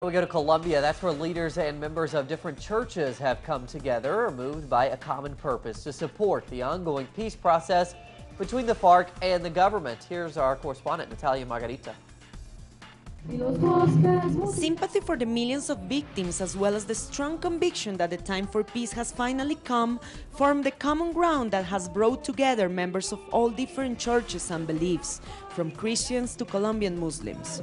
We go to Colombia. That's where leaders and members of different churches have come together, moved by a common purpose to support the ongoing peace process between the FARC and the government. Here's our correspondent, Natalia Margarita. Sympathy for the millions of victims, as well as the strong conviction that the time for peace has finally come, form the common ground that has brought together members of all different churches and beliefs, from Christians to Colombian Muslims.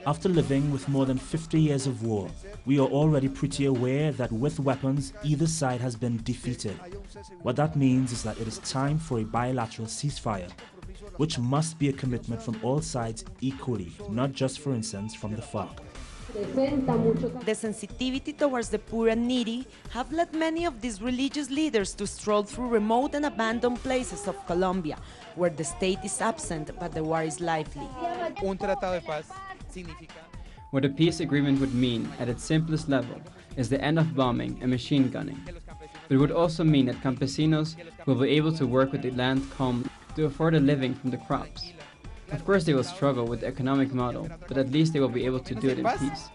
After living with more than 50 years of war, we are already pretty aware that with weapons, either side has been defeated. What that means is that it is time for a bilateral ceasefire, which must be a commitment from all sides equally, not just, for instance, from the FARC. The sensitivity towards the poor and needy have led many of these religious leaders to stroll through remote and abandoned places of Colombia, where the state is absent but the war is lively. What a peace agreement would mean at its simplest level is the end of bombing and machine gunning. But it would also mean that campesinos will be able to work with the land calmly to afford a living from the crops. Of course they will struggle with the economic model, but at least they will be able to do it in peace.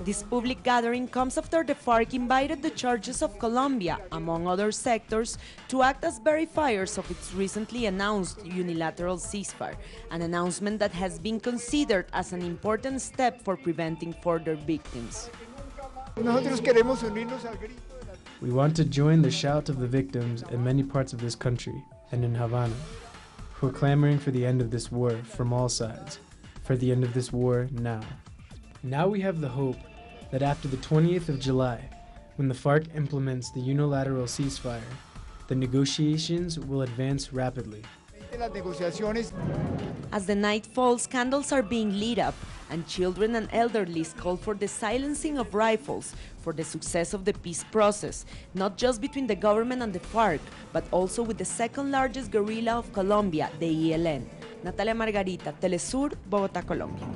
This public gathering comes after the FARC invited the churches of Colombia, among other sectors, to act as verifiers of its recently announced unilateral ceasefire, an announcement that has been considered as an important step for preventing further victims. We want to join the shout of the victims in many parts of this country and in Havana, who are clamoring for the end of this war from all sides, for the end of this war now. Now we have the hope that after the 20th of July, when the FARC implements the unilateral ceasefire, the negotiations will advance rapidly. As the night falls, candles are being lit up, and children and elderly call for the silencing of rifles for the success of the peace process, not just between the government and the FARC, but also with the second largest guerrilla of Colombia, the ELN. Natalia Margarita, teleSUR, Bogota, Colombia.